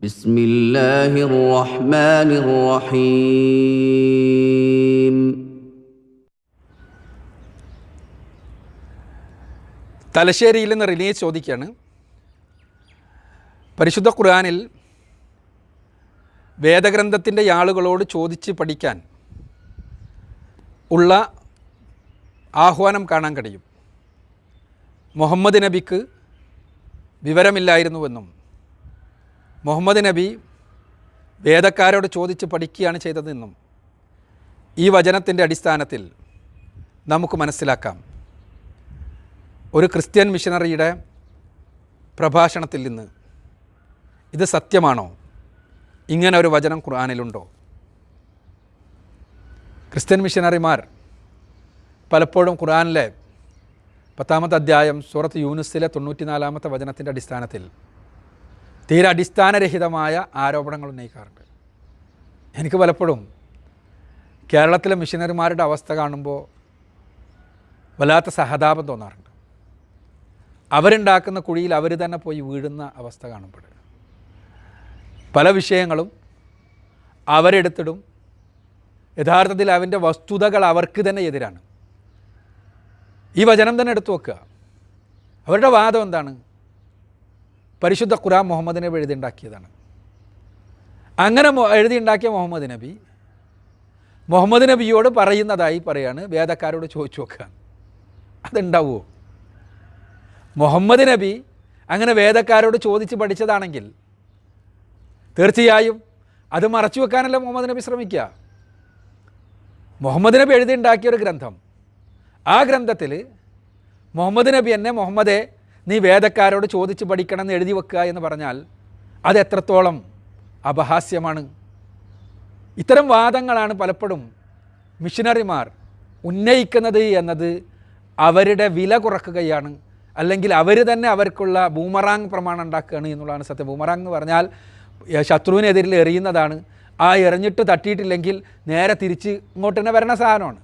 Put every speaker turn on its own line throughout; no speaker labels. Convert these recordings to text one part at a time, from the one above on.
بسم الله الرحمن الرحيم.
തലശ്ശേരിയിൽ നിന്ന് റിലീസ് ചോദിക്കുകയാണ്, പരിശുദ്ധ ഖുർആനിൽ വേദഗ്രന്ഥത്തിൻ്റെ ആളുകളോട് ചോദിച്ച് പഠിക്കാൻ ഉള്ള ആഹ്വാനം കാണാൻ കഴിയും. മുഹമ്മദ് നബിക്ക് വിവരമില്ലായിരുന്നുവെന്നും മുഹമ്മദ് നബി വേദക്കാരോട് ചോദിച്ച് പഠിക്കുകയാണ് ചെയ്തതെന്നും ഈ വചനത്തിൻ്റെ അടിസ്ഥാനത്തിൽ നമുക്ക് മനസ്സിലാക്കാം. ഒരു ക്രിസ്ത്യൻ മിഷനറിയുടെ പ്രഭാഷണത്തിൽ നിന്ന് ഇത് സത്യമാണോ? ഇങ്ങനെ ഒരു വചനം ഖുർആനിലുണ്ടോ? ക്രിസ്ത്യൻ മിഷനറിമാർ പലപ്പോഴും ഖുർആനിലെ 10-ാമത്തെ അധ്യായം സൂറത്ത് യൂനുസിലെ 94-ാമത്തെ വചനത്തിൻ്റെ അടിസ്ഥാനത്തിൽ തീരെ അടിസ്ഥാനരഹിതമായ ആരോപണങ്ങൾ ഉന്നയിക്കാറുണ്ട്. എനിക്ക് പലപ്പോഴും കേരളത്തിലെ മിഷനറിമാരുടെ അവസ്ഥ കാണുമ്പോൾ വല്ലാത്ത സഹതാപം തോന്നാറുണ്ട്. അവരുണ്ടാക്കുന്ന കുഴിയിൽ അവർ തന്നെ പോയി വീഴുന്ന അവസ്ഥ കാണുമ്പോൾ പല വിഷയങ്ങളും അവരെടുത്തിടും. യഥാർത്ഥത്തിൽ അവൻ്റെ വസ്തുതകൾ അവർക്ക് തന്നെ എതിരാണ്. ഈ വചനം തന്നെ എടുത്തു വെക്കുക. അവരുടെ വാദം എന്താണ്? പരിശുദ്ധ ഖുർആൻ മുഹമ്മദ് നബി എഴുതിയുണ്ടാക്കിയതാണ്. അങ്ങനെ എഴുതിയുണ്ടാക്കിയ മുഹമ്മദ് നബിയോട് പറയുന്നതായി പറയാണ്, വേദക്കാരോട് ചോദിച്ചു നോക്കുക. അതുണ്ടാവുമോ? മുഹമ്മദ് നബി അങ്ങനെ വേദക്കാരോട് ചോദിച്ച് പഠിച്ചതാണെങ്കിൽ തീർച്ചയായും അത് മറച്ചു വെക്കാനല്ല മുഹമ്മദ് നബി ശ്രമിക്കുക. മുഹമ്മദ് നബി എഴുതിയുണ്ടാക്കിയൊരു ഗ്രന്ഥം, ആ ഗ്രന്ഥത്തിൽ മുഹമ്മദ് നബി എന്നെ മുഹമ്മദെ നീ വേദക്കാരോട് ചോദിച്ച് പഠിക്കണം എന്ന് എഴുതി വെക്കുക എന്ന് പറഞ്ഞാൽ അത് എത്രത്തോളം അപഹാസ്യമാണ്. ഇത്തരം വാദങ്ങളാണ് പലപ്പോഴും മിഷനറിമാർ ഉന്നയിക്കുന്നത് എന്നത് അവരുടെ വില കുറക്കുകയാണ്, അല്ലെങ്കിൽ അവർ തന്നെ അവർക്കുള്ള ബൂമറാങ് പ്രമാണം ഉണ്ടാക്കുകയാണ് എന്നുള്ളതാണ് സത്യം. ബൂമറാങ് എന്ന് പറഞ്ഞാൽ ശത്രുവിനെതിരിൽ എറിയുന്നതാണ്. ആ എറിഞ്ഞിട്ട് തട്ടിയിട്ടില്ലെങ്കിൽ നേരെ തിരിച്ച് ഇങ്ങോട്ട് തന്നെ വരണ സാധനമാണ്.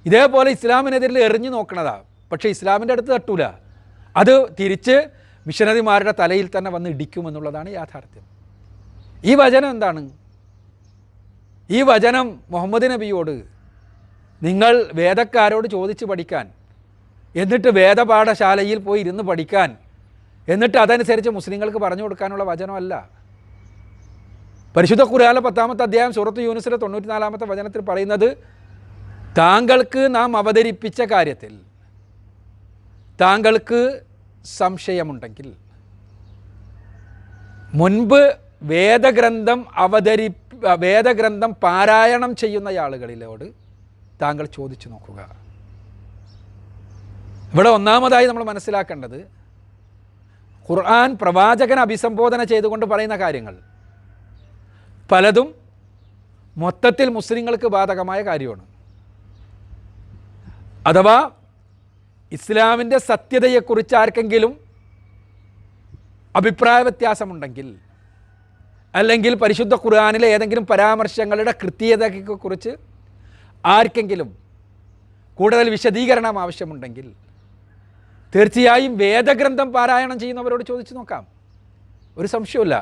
ഇതേപോലെ ഇസ്ലാമിനെതിരിൽ എറിഞ്ഞു നോക്കണതാണ്. പക്ഷേ ഇസ്ലാമിൻ്റെ അടുത്ത് തട്ടൂല, അത് തിരിച്ച് മിഷനറിമാരുടെ തലയിൽ തന്നെ വന്ന് ഇടിക്കുമെന്നുള്ളതാണ് യാഥാർത്ഥ്യം. ഈ വചനം എന്താണ്? ഈ വചനം മുഹമ്മദ് നബിയോട് നിങ്ങൾ വേദക്കാരോട് ചോദിച്ച് പഠിക്കാൻ, എന്നിട്ട് വേദപാഠശാലയിൽ പോയി ഇരുന്ന് പഠിക്കാൻ, എന്നിട്ട് അതനുസരിച്ച് മുസ്ലിങ്ങൾക്ക് പറഞ്ഞു കൊടുക്കാനുള്ള വചനമല്ല. പരിശുദ്ധ ഖുർആനിലെ 10-ാമത്തെ അധ്യായം സൂറത്ത് യൂനുസിലെ 94-ാമത്തെ വചനത്തിൽ പറയുന്നത്, താങ്കൾക്ക് നാം അവതരിപ്പിച്ച കാര്യത്തിൽ താങ്കൾക്ക് സംശയമുണ്ടെങ്കിൽ മുൻപ് വേദഗ്രന്ഥം പാരായണം ചെയ്യുന്ന ആളുകളിലോട് താങ്കൾ ചോദിച്ചു നോക്കുക. ഇവിടെ ഒന്നാമതായി നമ്മൾ മനസ്സിലാക്കേണ്ടത്, ഖുർആൻ പ്രവാചകനെ അഭിസംബോധന ചെയ്തുകൊണ്ട് പറയുന്ന കാര്യങ്ങൾ പലതും മൊത്തത്തിൽ മുസ്ലിങ്ങൾക്ക് ബാധകമായ കാര്യമാണ്. അഥവാ ഇസ്ലാമിൻ്റെ സത്യതയെക്കുറിച്ച് ആർക്കെങ്കിലും അഭിപ്രായ വ്യത്യാസമുണ്ടെങ്കിൽ, അല്ലെങ്കിൽ പരിശുദ്ധ ഖുർആനിലെ ഏതെങ്കിലും പരാമർശങ്ങളുടെ കൃത്യതയെക്കുറിച്ച് ആർക്കെങ്കിലും കൂടുതൽ വിശദീകരണം ആവശ്യമുണ്ടെങ്കിൽ തീർച്ചയായും വേദഗ്രന്ഥം പാരായണം ചെയ്യുന്നവരോട് ചോദിച്ചു നോക്കാം. ഒരു സംശയമില്ല.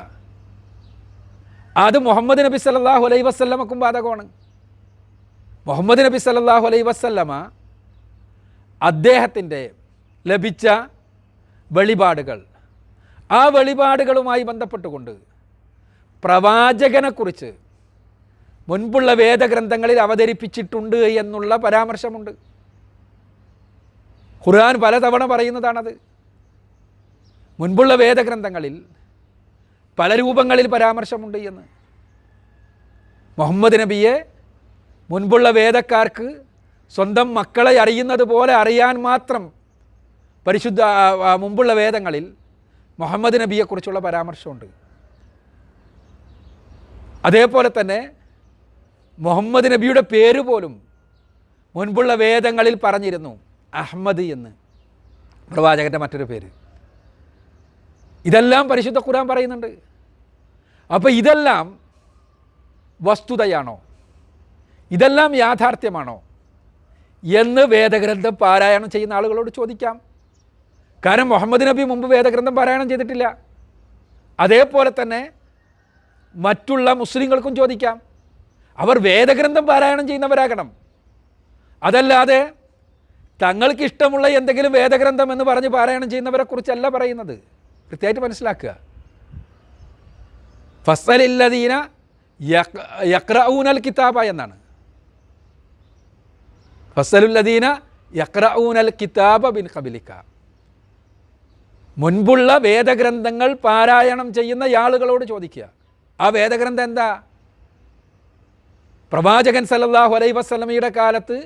അത് മുഹമ്മദ് നബി സല്ലല്ലാഹു അലൈഹി വസല്ലമക്കും ബാധകമാണ്. മുഹമ്മദ് നബി സല്ലല്ലാഹു അലൈഹി വസല്ലമ അദ്ദേഹത്തിൻ്റെ ലഭിച്ച വെളിപാടുകൾ, ആ വെളിപാടുകളുമായി ബന്ധപ്പെട്ടുകൊണ്ട് പ്രവാചകനെക്കുറിച്ച് മുൻപുള്ള വേദഗ്രന്ഥങ്ങളിൽ അവതരിപ്പിച്ചിട്ടുണ്ട് എന്നുള്ള പരാമർശമുണ്ട്. ഖുർആൻ പലതവണ പറയുന്നതാണത്. മുൻപുള്ള വേദഗ്രന്ഥങ്ങളിൽ പല രൂപങ്ങളിൽ പരാമർശമുണ്ട് എന്ന്. മുഹമ്മദ് നബിയെ മുൻപുള്ള വേദക്കാർക്ക് സ്വന്തം മക്കളെ അറിയുന്നത് പോലെ അറിയാൻ മാത്രം മുമ്പുള്ള വേദങ്ങളിൽ മുഹമ്മദ് നബിയെക്കുറിച്ചുള്ള പരാമർശമുണ്ട്. അതേപോലെ തന്നെ മുഹമ്മദ് നബിയുടെ പേര് പോലും മുൻപുള്ള വേദങ്ങളിൽ പറഞ്ഞിരുന്നു, അഹ്മദ് എന്ന്, പ്രവാചകൻ്റെ മറ്റൊരു പേര്. ഇതെല്ലാം പരിശുദ്ധ ഖുർആൻ പറയുന്നുണ്ട്. അപ്പോൾ ഇതെല്ലാം വസ്തുതയാണോ? ഇതെല്ലാം യാഥാർത്ഥ്യമാണോ എന്ന് വേദഗ്രന്ഥം പാരായണം ചെയ്യുന്ന ആളുകളോട് ചോദിക്കാം. കാരണം മുഹമ്മദ് നബി മുമ്പ് വേദഗ്രന്ഥം പാരായണം ചെയ്തിട്ടില്ല. അതേപോലെ തന്നെ മറ്റുള്ള മുസ്ലിങ്ങൾക്കും ചോദിക്കാം. അവർ വേദഗ്രന്ഥം പാരായണം ചെയ്യുന്നവരാകണം. അതല്ലാതെ തങ്ങൾക്കിഷ്ടമുള്ള എന്തെങ്കിലും വേദഗ്രന്ഥം എന്ന് പറഞ്ഞ് പാരായണം ചെയ്യുന്നവരെ കുറിച്ചല്ല പറയുന്നത്. കൃത്യമായിട്ട് മനസ്സിലാക്കുക. ഫസ്സലില്ലദീന യഖ്റഊനൽ കിതാബ എന്നാണ്. ഫസ്സലുല്ലദീന യഖ്റഊനൽ കിതാബ ബിൻ ഖബലിക. മുൻപുള്ള വേദഗ്രന്ഥങ്ങൾ പാരായണം ചെയ്യുന്ന ആളുകളോട് ചോദിക്കുക. ആ വേദഗ്രന്ഥം എന്താ? പ്രവാചകൻ സല്ലല്ലാഹു അലൈഹി വസല്ലമയുടെ കാലത്ത്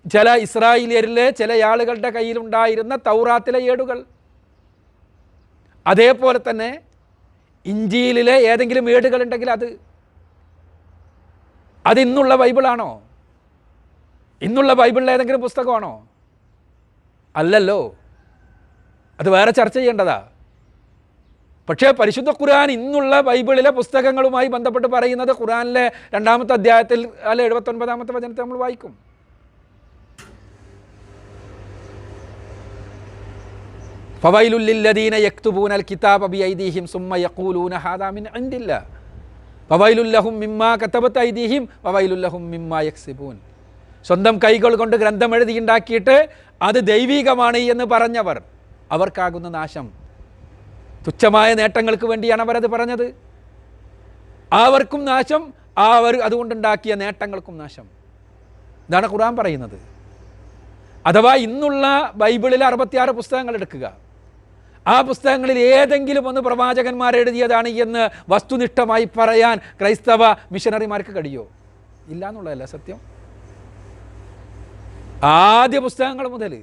ചില ഇസ്രായേലിയരിലെ ചില ആളുകളുടെ കയ്യിലുണ്ടായിരുന്ന തൗറാത്തിലെ ഏടുകൾ, അതേപോലെ തന്നെ ഇഞ്ചീലിലെ ഏതെങ്കിലും ഏടുകളുണ്ടെങ്കിൽ അത് ഇന്നുള്ള ബൈബിളാണോ? ഇന്നുള്ള ബൈബിളിലെ ഏതെങ്കിലും പുസ്തകമാണോ? അല്ലല്ലോ. അത് വേറെ ചർച്ച ചെയ്യേണ്ടതാ. പക്ഷേ പരിശുദ്ധ ഖുർആൻ ഇന്നുള്ള ബൈബിളിലെ പുസ്തകങ്ങളുമായി ബന്ധപ്പെട്ട് പറയുന്നത് ഖുർആനിലെ 2-ാമത്തെ അധ്യായത്തിൽ 79-ാമത്തെ വചനത്തെ നമ്മൾ വായിക്കും. ഫവൈലുൽ ലില്ലദീന യക്തുബൂനൽ കിതാബ ബിഐദീഹിം സുമ്മ യഖൂലൂന ഹാദാ മിൻ ഇൻദില്ലാഹ് ഫവൈലുൽ ലഹും മിമ്മാ കതബത് ഐദീഹിം വവൈലുൽ ലഹും മിമ്മാ യക്സിബൂൻ. സ്വന്തം കൈകൾ കൊണ്ട് ഗ്രന്ഥം എഴുതിയുണ്ടാക്കിയിട്ട് അത് ദൈവീകമാണ് എന്ന് പറഞ്ഞവർ, അവർക്കാകുന്ന നാശം. തുച്ഛമായ നേട്ടങ്ങൾക്ക് വേണ്ടിയാണ് അവരത് പറഞ്ഞത്. അവർക്കും നാശം, അവർ അതുകൊണ്ടുണ്ടാക്കിയ നേട്ടങ്ങൾക്കും നാശം. ഇതാണ് ഖുർആൻ പറയുന്നത്. അഥവാ ഇന്നുള്ള ബൈബിളിലെ 66 പുസ്തകങ്ങൾ എടുക്കുക. ആ പുസ്തകങ്ങളിൽ ഏതെങ്കിലും ഒന്ന് പ്രവാചകന്മാർ എഴുതിയതാണ് എന്ന് വസ്തുനിഷ്ഠമായി പറയാൻ ക്രൈസ്തവ മിഷനറിമാർക്ക് കഴിയോ? ഇല്ല എന്നുള്ളതല്ല സത്യം. ആദ്യ പുസ്തകങ്ങൾ മുതൽ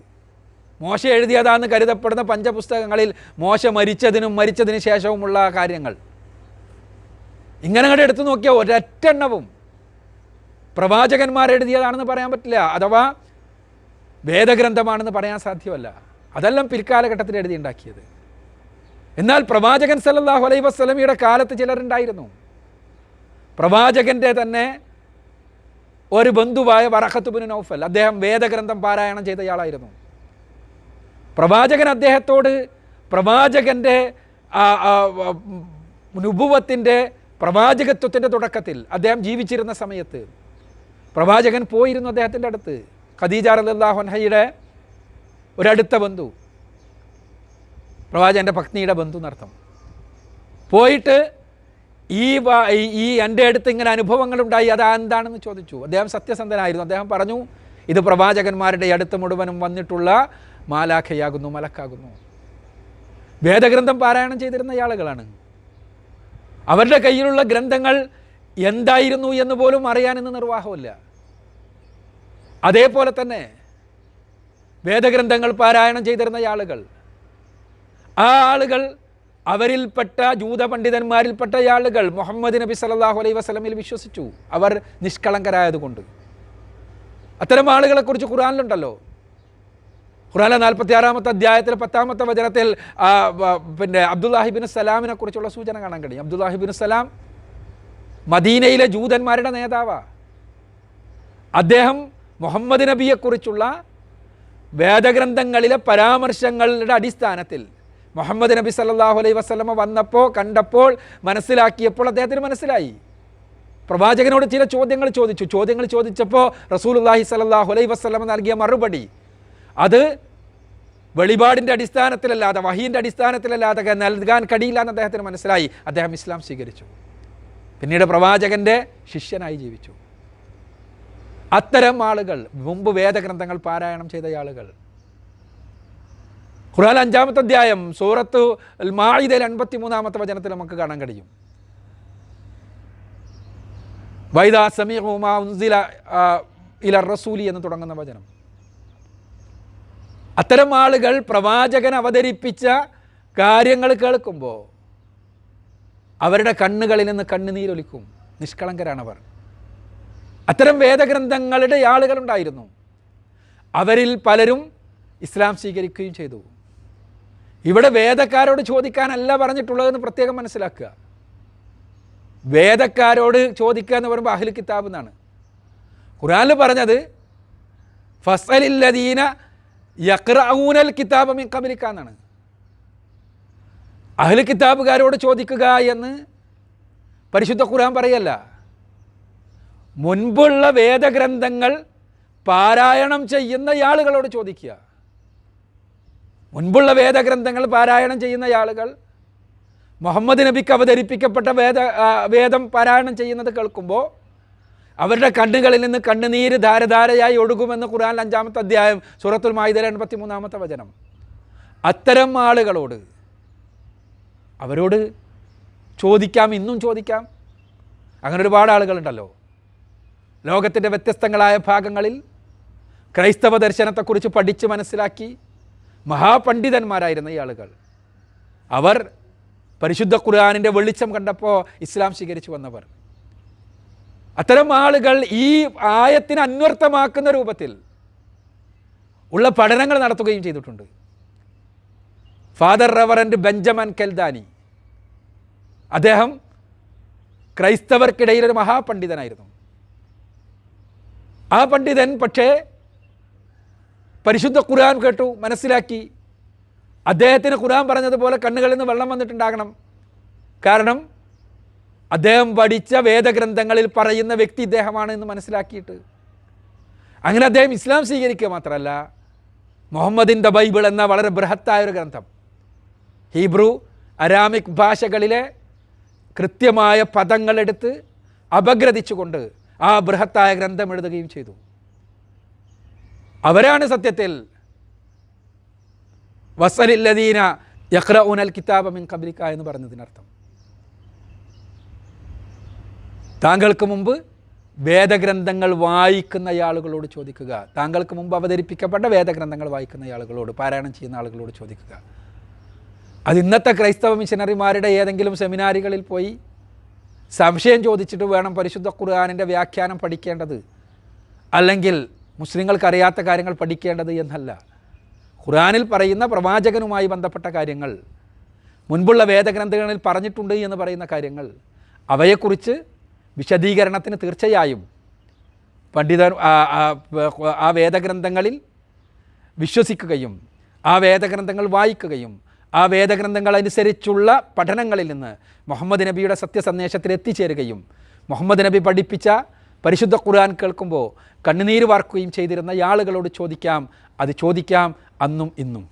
മോശ എഴുതിയതാണെന്ന് കരുതപ്പെടുന്ന പഞ്ചപുസ്തകങ്ങളിൽ മോശ മരിച്ചതിന് ശേഷവുമുള്ള കാര്യങ്ങൾ ഇങ്ങനെ അങ്ങോട്ട് എടുത്തു നോക്കിയാൽ ഒരൊറ്റെണ്ണവും പ്രവാചകന്മാരെഴുതിയതാണെന്ന് പറയാൻ പറ്റില്ല. അഥവാ വേദഗ്രന്ഥമാണെന്ന് പറയാൻ സാധ്യമല്ല. അതെല്ലാം പിൽക്കാലഘട്ടത്തിൽ എഴുതിയുണ്ടാക്കിയത്. എന്നാൽ പ്രവാചകൻ സല്ലല്ലാഹു അലൈഹി വസല്ലമയുടെ കാലത്ത് ചിലരുണ്ടായിരുന്നു. പ്രവാചകൻ്റെ തന്നെ ഒരു ബന്ധുവായ വറഖത്ത് ബിൻ നൗഫൽ, അദ്ദേഹം വേദഗ്രന്ഥം പാരായണം ചെയ്തയാളായിരുന്നു. പ്രവാചകൻ അദ്ദേഹത്തോട് പ്രവാചകൻ്റെ നുബുവത്തിൻ്റെ പ്രവാചകത്വത്തിൻ്റെ തുടക്കത്തിൽ അദ്ദേഹം ജീവിച്ചിരുന്ന സമയത്ത് പ്രവാചകൻ പോയിരുന്നു അദ്ദേഹത്തിൻ്റെ അടുത്ത്. ഖദീജ റളിയല്ലാഹു അൻഹയുടെ ഒരടുത്ത ബന്ധു, പ്രവാചകൻ്റെ പത്നിയുടെ ബന്ധു എന്നർത്ഥം. പോയിട്ട് ഈ എൻ്റെ അടുത്ത് ഇങ്ങനെ അനുഭവങ്ങളുണ്ടായി, അതെന്താണെന്ന് ചോദിച്ചു. അദ്ദേഹം സത്യസന്ധനായിരുന്നു. അദ്ദേഹം പറഞ്ഞു, ഇത് പ്രവാചകന്മാരുടെ അടുത്ത് മുഴുവനും വന്നിട്ടുള്ള മാലാഖയാകുന്നു, മലക്കാകുന്നു. വേദഗ്രന്ഥം പാരായണം ചെയ്തിരുന്ന ആളുകളാണ്. അവരുടെ കയ്യിലുള്ള ഗ്രന്ഥങ്ങൾ എന്തായിരുന്നു എന്ന് പോലും അറിയാനെന്ന് നിർവാഹമില്ല. അതേപോലെ തന്നെ വേദഗ്രന്ഥങ്ങൾ പാരായണം ചെയ്തിരുന്ന ആളുകൾ, ആ ആളുകൾ അവരിൽപ്പെട്ട ജൂത പണ്ഡിതന്മാരിൽപ്പെട്ട ആളുകൾ മുഹമ്മദ് നബി സല്ലല്ലാഹു അലൈഹി വസല്ലമയിൽ വിശ്വസിച്ചു, അവർ നിഷ്കളങ്കരായതുകൊണ്ട്. അത്തരം ആളുകളെക്കുറിച്ച് ഖുർആനിലുണ്ടല്ലോ. ഖുർആനിലെ 46-ാമത്തെ അധ്യായത്തിൽ 10-ാമത്തെ വചനത്തിൽ അബ്ദുല്ലാഹിബിൻ സലാമിനെ കുറിച്ചുള്ള സൂചന കാണാൻ കഴിയും. അബ്ദുല്ലാഹിബിൻ സലാം മദീനയിലെ ജൂതന്മാരുടെ നേതാവാണ്. അദ്ദേഹം മുഹമ്മദ് നബിയെക്കുറിച്ചുള്ള വേദഗ്രന്ഥങ്ങളിലെ പരാമർശങ്ങളുടെ അടിസ്ഥാനത്തിൽ മുഹമ്മദ് നബി സല്ലല്ലാഹു അലൈഹി വസല്ലമ വന്നപ്പോൾ, കണ്ടപ്പോൾ, മനസ്സിലാക്കിയപ്പോൾ അദ്ദേഹത്തിന് മനസ്സിലായി. പ്രവാചകനോട് ചില ചോദ്യങ്ങൾ ചോദിച്ചപ്പോൾ റസൂലുള്ളാഹി സല്ലല്ലാഹു അലൈഹി വസല്ലമ നൽകിയ മറുപടി അത് വെളിപാടിൻ്റെ അടിസ്ഥാനത്തിലല്ലാതെ, വഹീൻ്റെ അടിസ്ഥാനത്തിലല്ലാതെ നൽകാൻ കഴിയില്ല എന്ന് അദ്ദേഹത്തിന് മനസ്സിലായി. അദ്ദേഹം ഇസ്ലാം സ്വീകരിച്ചു. പിന്നീട് പ്രവാചകൻ്റെ ശിഷ്യനായി ജീവിച്ചു. അത്തരം ആളുകൾ, മുമ്പ് വേദഗ്രന്ഥങ്ങൾ പാരായണം ചെയ്ത ആളുകൾ. ഖുർആൻ 5-ാമത്തെ അധ്യായം സൂറത്ത് മാഇദയിൽ 83-ാമത്തെ വചനത്തിൽ നമുക്ക് കാണാൻ കഴിയും. വൈദാ സമീഉ മാ ഉൻസില ഇല റസൂലി എന്ന് തുടങ്ങുന്ന വചനം. അത്തരം ആളുകൾ പ്രവാചകൻ അവതരിപ്പിച്ച കാര്യങ്ങൾ കേൾക്കുമ്പോൾ അവരുടെ കണ്ണുകളിൽ നിന്ന് കണ്ണുനീരൊലിക്കും. നിഷ്കളങ്കരാണവർ. അത്തരം വേദഗ്രന്ഥങ്ങളുടെ ആളുകളുണ്ടായിരുന്നു. അവരിൽ പലരും ഇസ്ലാം സ്വീകരിക്കുകയും ചെയ്തു. ഇവിടെ വേദക്കാരോട് ചോദിക്കാനല്ല പറഞ്ഞിട്ടുള്ളതെന്ന് പ്രത്യേകം മനസ്സിലാക്കുക. വേദക്കാരോട് ചോദിക്കുക എന്ന് പറയുമ്പോൾ അഹ്ലു കിതാബ് എന്നാണ്. ഖുർആനിൽ പറഞ്ഞത് ഫസ്അലില്ലദീന യഖ്റഊനൽ കിതാബ മിൻ ഖബ്ലിക എന്നാണ്. അഹ്ലു കിതാബുകാരോട് ചോദിക്കുക എന്ന് പരിശുദ്ധ ഖുർആൻ പറയല്ല, മുൻപുള്ള വേദഗ്രന്ഥങ്ങൾ പാരായണം ചെയ്യുന്ന ആളുകളോട് ചോദിക്കുക. മുൻപുള്ള വേദഗ്രന്ഥങ്ങൾ പാരായണം ചെയ്യുന്ന ആളുകൾ മുഹമ്മദ് നബിക്ക് അവതരിപ്പിക്കപ്പെട്ട വേദം പാരായണം ചെയ്യുന്നത് കേൾക്കുമ്പോൾ അവരുടെ കണ്ണുകളിൽ നിന്ന് കണ്ണുനീര് ധാരധാരയായി ഒഴുകുമെന്ന് ഖുർആൻ 5-ാമത്തെ അധ്യായം സൂറത്തുൽ മാഇദയിലെ 83-ാമത്തെ വചനം. അത്തരം ആളുകളോട് അവരോട് ചോദിക്കാം, ഇന്നും ചോദിക്കാം. അങ്ങനെ ഒരുപാട് ആളുകളുണ്ടല്ലോ ലോകത്തിൻ്റെ വ്യത്യസ്തങ്ങളായ ഭാഗങ്ങളിൽ ക്രൈസ്തവ ദർശനത്തെക്കുറിച്ച് പഠിച്ച് മനസ്സിലാക്കി മഹാപണ്ഡിതന്മാരായിരുന്ന ഈ ആളുകൾ. അവർ പരിശുദ്ധ ഖുർആനിൻ്റെ വെളിച്ചം കണ്ടപ്പോൾ ഇസ്ലാം സ്വീകരിച്ചു വന്നവർ. അത്തരം ആളുകൾ ഈ ആയത്തിനെ അന്വർത്ഥമാക്കുന്ന രൂപത്തിൽ ഉള്ള പഠനങ്ങൾ നടത്തുകയും ചെയ്തിട്ടുണ്ട്. ഫാദർ റവറൻഡ് ബെഞ്ചമിൻ കെൽദാനി, അദ്ദേഹം ക്രൈസ്തവർക്കിടയിൽ ഒരു മഹാപണ്ഡിതനായിരുന്നു. ആ പണ്ഡിതൻ പക്ഷേ പരിശുദ്ധ ഖുർആൻ കേട്ടു, മനസ്സിലാക്കി. അദ്ദേഹത്തിന് ഖുർആൻ പറഞ്ഞതുപോലെ കണ്ണുകളിൽ നിന്ന് വെള്ളം വന്നിട്ടുണ്ടാകണം. കാരണം അദ്ദേഹം പഠിച്ച വേദഗ്രന്ഥങ്ങളിൽ പറയുന്ന വ്യക്തി ഇദ്ദേഹമാണ് എന്ന് മനസ്സിലാക്കിയിട്ട് അങ്ങനെ അദ്ദേഹം ഇസ്ലാം സ്വീകരിക്കുക മാത്രമല്ല, മുഹമ്മദിൻ്റെ ബൈബിൾ എന്ന വളരെ ബൃഹത്തായൊരു ഗ്രന്ഥം, ഹീബ്രു അരാമിക് ഭാഷകളിലെ കൃത്യമായ പദങ്ങളെടുത്ത് അപഗ്രഥിച്ചുകൊണ്ട് ആ ബൃഹത്തായ ഗ്രന്ഥം എഴുതുകയും ചെയ്തു. അവരാണ് സത്യത്തിൽ വസലില്ലദീന യഖ്റഊനൽ കിതാബ മിൻ ഖബ്ലിക എന്ന് പറഞ്ഞതിനർത്ഥം. താങ്കൾക്ക് മുമ്പ് വേദഗ്രന്ഥങ്ങൾ വായിക്കുന്ന ആളുകളോട് ചോദിക്കുക, താങ്കൾക്ക് മുമ്പ് അവതരിപ്പിക്കപ്പെട്ട വേദഗ്രന്ഥങ്ങൾ വായിക്കുന്ന ആളുകളോട്, പാരായണം ചെയ്യുന്ന ആളുകളോട് ചോദിക്കുക. അത് ഇന്നത്തെ ക്രൈസ്തവ മിഷനറിമാരുടെ ഏതെങ്കിലും സെമിനാറുകളിൽ പോയി സംശയം ചോദിച്ചിട്ട് വേണം പരിശുദ്ധ ഖുർആനിൻ്റെ വ്യാഖ്യാനം പഠിക്കേണ്ടത്, അല്ലെങ്കിൽ മുസ്ലിങ്ങൾക്കറിയാത്ത കാര്യങ്ങൾ പഠിക്കേണ്ടത് എന്നല്ല. ഖുർആനിൽ പറയുന്ന പ്രവാചകനുമായി ബന്ധപ്പെട്ട കാര്യങ്ങൾ, മുൻപുള്ള വേദഗ്രന്ഥങ്ങളിൽ പറഞ്ഞിട്ടുണ്ട് എന്ന് പറയുന്ന കാര്യങ്ങൾ, അവയെക്കുറിച്ച് വിശദീകരണത്തിന് തീർച്ചയായും പണ്ഡിതർ ആ വേദഗ്രന്ഥങ്ങളിൽ വിശ്വസിക്കുകയും ആ വേദഗ്രന്ഥങ്ങൾ വായിക്കുകയും ആ വേദഗ്രന്ഥങ്ങൾ അനുസരിച്ചുള്ള പഠനങ്ങളിൽ നിന്ന് മുഹമ്മദ് നബിയുടെ സത്യസന്ദേശത്തിൽ എത്തിച്ചേരുകയും മുഹമ്മദ് നബി പഠിപ്പിച്ച പരിശുദ്ധ ഖുർആൻ കേൾക്കുമ്പോൾ കണ്ണുനീര് വാർക്കുകയും ചെയ്തിരുന്ന ആളുകളോട് ചോദിക്കാം. അത് ചോദിക്കാം അന്നും ഇന്നും.